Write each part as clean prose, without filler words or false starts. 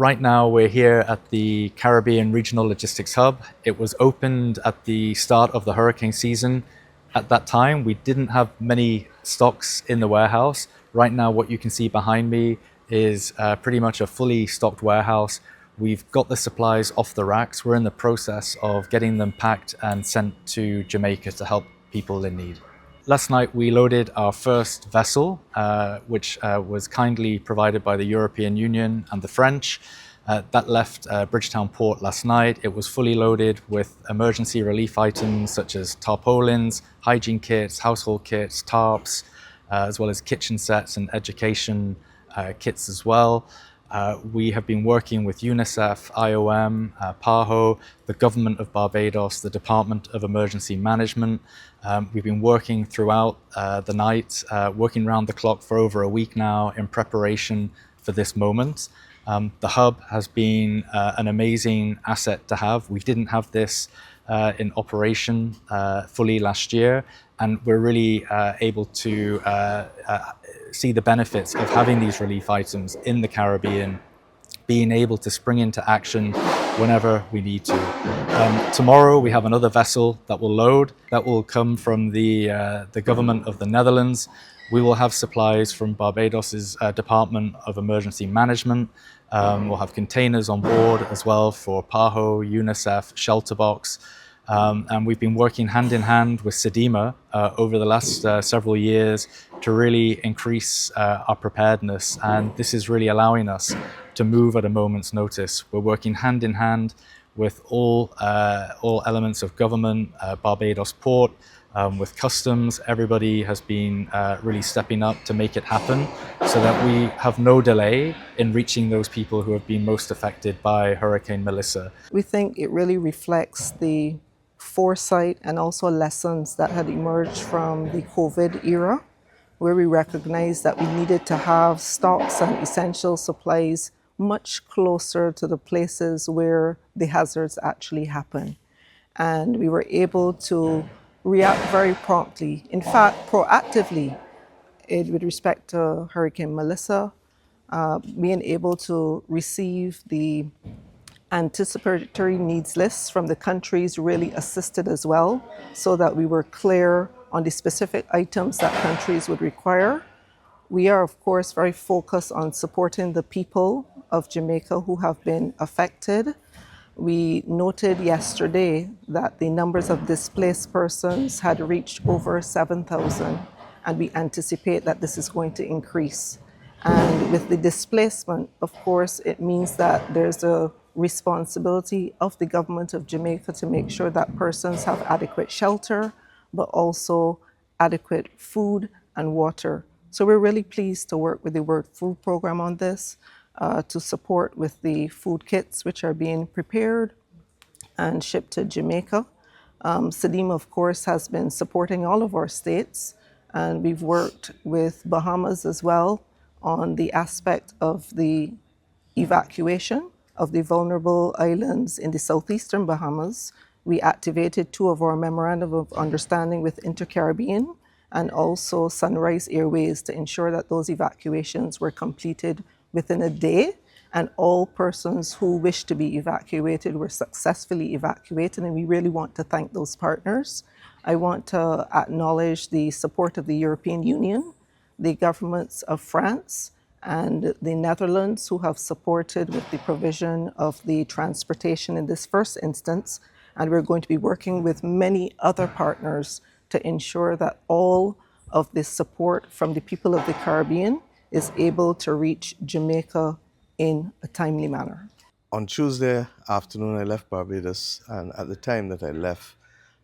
Right now, we're here at the Caribbean Regional Logistics Hub. It was opened at the start of the hurricane season. At that time, we didn't have many stocks in the warehouse. Right now, what you can see behind me is pretty much a fully stocked warehouse. We've got the supplies off the racks. We're in the process of getting them packed and sent to Jamaica to help people in need. Last night we loaded our first vessel, which was kindly provided by the European Union and the French. That left Bridgetown Port last night. It was fully loaded with emergency relief items such as tarpaulins, hygiene kits, household kits, tarps, as well as kitchen sets and education kits as well. We have been working with UNICEF, IOM, PAHO, the Government of Barbados, the Department of Emergency Management. We've been working throughout the night, working round the clock for over a week now in preparation for this moment. The hub has been an amazing asset to have. We didn't have this in operation fully last year, and we're really able to see the benefits of having these relief items in the Caribbean, being able to spring into action whenever we need to. Tomorrow we have another vessel that will load. That will come from the government of the Netherlands. We will have supplies from Barbados's Department of Emergency Management. We'll have containers on board as well for PAHO, UNICEF, Shelterbox. And we've been working hand in hand with SEDIMA over the last several years to really increase our preparedness. And this is really allowing us to move at a moment's notice. We're working hand in hand with all elements of government, Barbados Port, with customs. Everybody has been really stepping up to make it happen so that we have no delay in reaching those people who have been most affected by Hurricane Melissa. We think it really reflects the foresight and also lessons that had emerged from the COVID era, where we recognized that we needed to have stocks and essential supplies much closer to the places where the hazards actually happen. And we were able to react very promptly, in fact, proactively, with respect to Hurricane Melissa, being able to receive the anticipatory needs lists from the countries really assisted as well, so that we were clear on the specific items that countries would require. We are, of course, very focused on supporting the people of Jamaica who have been affected. We noted yesterday that the numbers of displaced persons had reached over 7,000, and we anticipate that this is going to increase. And with the displacement, of course, it means that there's a responsibility of the government of Jamaica to make sure that persons have adequate shelter, but also adequate food and water. So we're really pleased to work with the World Food Program on this, to support with the food kits which are being prepared and shipped to Jamaica. SEDIMA, of course, has been supporting all of our states, and we've worked with Bahamas as well on the aspect of the evacuation of the vulnerable islands in the southeastern Bahamas. We activated 2 of our memorandum of understanding with Intercaribbean and also Sunrise Airways to ensure that those evacuations were completed within a day, and all persons who wished to be evacuated were successfully evacuated, and we really want to thank those partners. I want to acknowledge the support of the European Union, the governments of France, and the Netherlands, who have supported with the provision of the transportation in this first instance. And we're going to be working with many other partners to ensure that all of this support from the people of the Caribbean is able to reach Jamaica in a timely manner. On Tuesday afternoon, I left Barbados, and at the time that I left,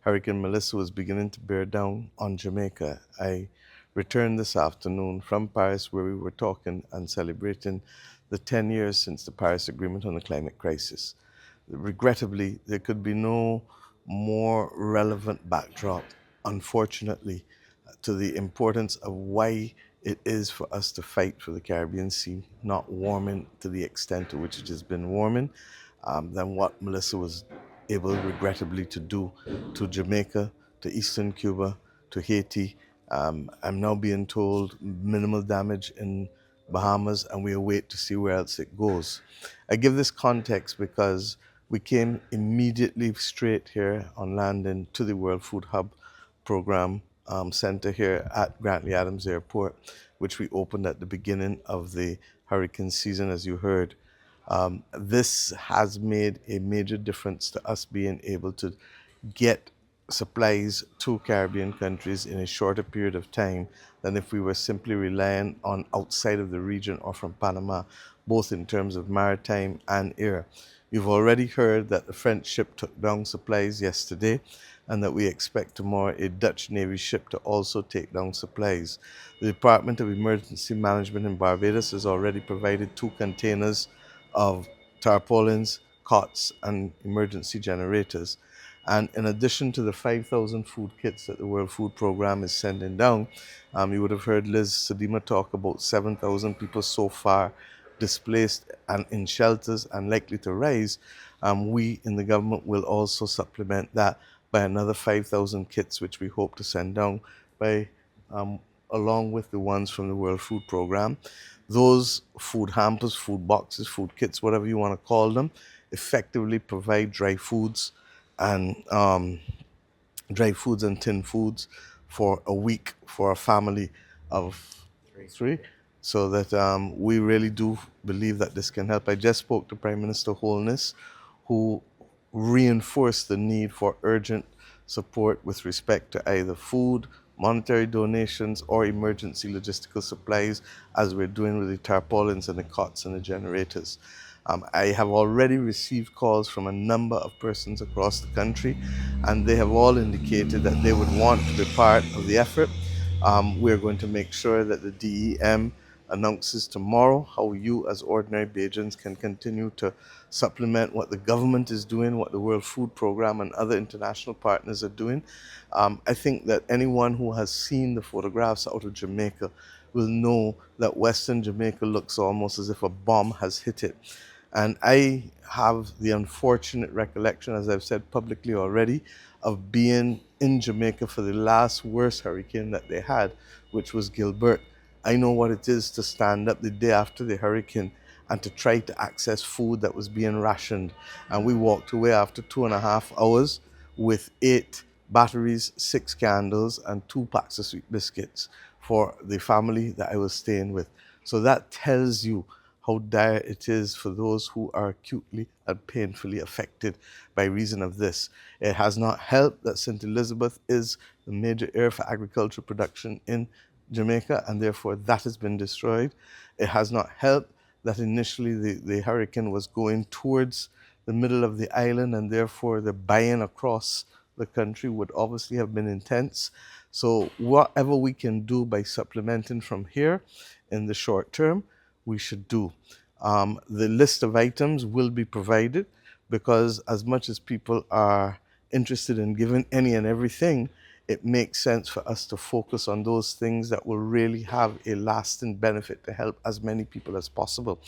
Hurricane Melissa was beginning to bear down on Jamaica. I returned this afternoon from Paris, where we were talking and celebrating the 10 years since the Paris Agreement on the climate crisis. Regrettably, there could be no more relevant backdrop, unfortunately, to the importance of why it is for us to fight for the Caribbean Sea not warming to the extent to which it has been warming, than what Melissa was able, regrettably, to do to Jamaica, to Eastern Cuba, to Haiti. I'm now being told minimal damage in Bahamas, and we await to see where else it goes. I give this context because we came immediately straight here on landing to the World Food Hub program center here at Grantley Adams Airport, which we opened at the beginning of the hurricane season, as you heard. This has made a major difference to us being able to get supplies to Caribbean countries in a shorter period of time than if we were simply relying on outside of the region or from Panama, both in terms of maritime and air. You've already heard that the French ship took down supplies yesterday and that we expect tomorrow a Dutch Navy ship to also take down supplies. The Department of Emergency Management in Barbados has already provided 2 containers of tarpaulins, cots, and emergency generators. And in addition to the 5,000 food kits that the World Food Programme is sending down, you would have heard Liz Sedima talk about 7,000 people so far displaced and in shelters and likely to rise. We in the government will also supplement that by another 5,000 kits, which we hope to send down by along with the ones from the World Food Programme. Those food hampers, food boxes, food kits, whatever you want to call them, effectively provide dry foods and tin foods for a week for a family of 3. So that we really do believe that this can help. I just spoke to Prime Minister Holness, who reinforced the need for urgent support with respect to either food, monetary donations, or emergency logistical supplies, as we're doing with the tarpaulins and the cots and the generators. I have already received calls from a number of persons across the country, and they have all indicated that they would want to be part of the effort. We're going to make sure that the DEM announces tomorrow how you as ordinary Bajans can continue to supplement what the government is doing, what the World Food Programme and other international partners are doing. I think that anyone who has seen the photographs out of Jamaica will know that Western Jamaica looks almost as if a bomb has hit it. And I have the unfortunate recollection, as I've said publicly already, of being in Jamaica for the last worst hurricane that they had, which was Gilbert. I know what it is to stand up the day after the hurricane and to try to access food that was being rationed. And we walked away after 2.5 hours with 8 batteries, 6 candles, and 2 packs of sweet biscuits for the family that I was staying with. So that tells you how dire it is for those who are acutely and painfully affected by reason of this. It has not helped that St. Elizabeth is the major area for agricultural production in Jamaica, and therefore that has been destroyed. It has not helped that initially the hurricane was going towards the middle of the island, and therefore the buy-in across the country would obviously have been intense. So whatever we can do by supplementing from here in the short term, we should do. The list of items will be provided, because as much as people are interested in giving any and everything, it makes sense for us to focus on those things that will really have a lasting benefit to help as many people as possible.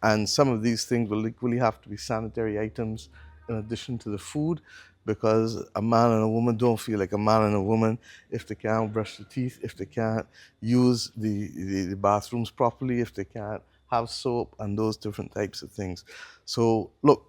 And some of these things will equally have to be sanitary items in addition to the food, because a man and a woman don't feel like a man and a woman if they can't brush their teeth, if they can't use the bathrooms properly, if they can't have soap and those different types of things. So look,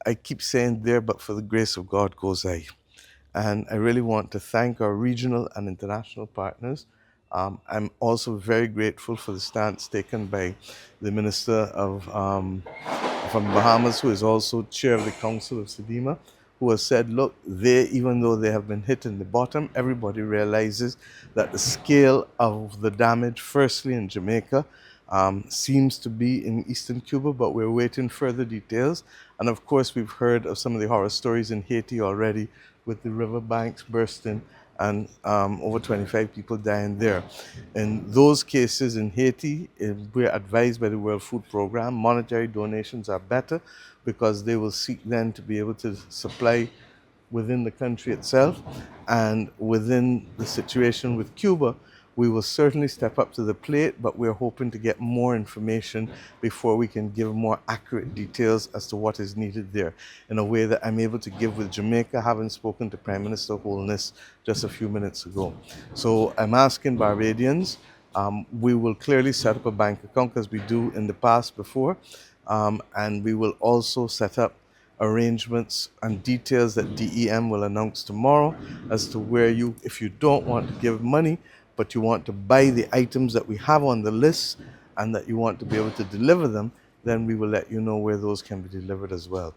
I keep saying there, but for the grace of God goes I. And I really want to thank our regional and international partners. I'm also very grateful for the stance taken by the Minister from Bahamas, who is also chair of the Council of Sedima, who has said, look, even though they have been hit in the bottom, everybody realizes that the scale of the damage, firstly in Jamaica, seems to be in eastern Cuba, but we're waiting further details. And of course, we've heard of some of the horror stories in Haiti already, with the river banks bursting and over 25 people dying there. In those cases in Haiti, we're advised by the World Food Programme, monetary donations are better, because they will seek then to be able to supply within the country itself. And within the situation with Cuba, we will certainly step up to the plate, but we're hoping to get more information before we can give more accurate details as to what is needed there, in a way that I'm able to give with Jamaica, having spoken to Prime Minister Holness just a few minutes ago. So I'm asking Barbadians We will clearly set up a bank account as we do in the past before, and we will also set up arrangements and details that DEM will announce tomorrow as to where you, if you don't want to give money, but you want to buy the items that we have on the list and that you want to be able to deliver them, then we will let you know where those can be delivered as well.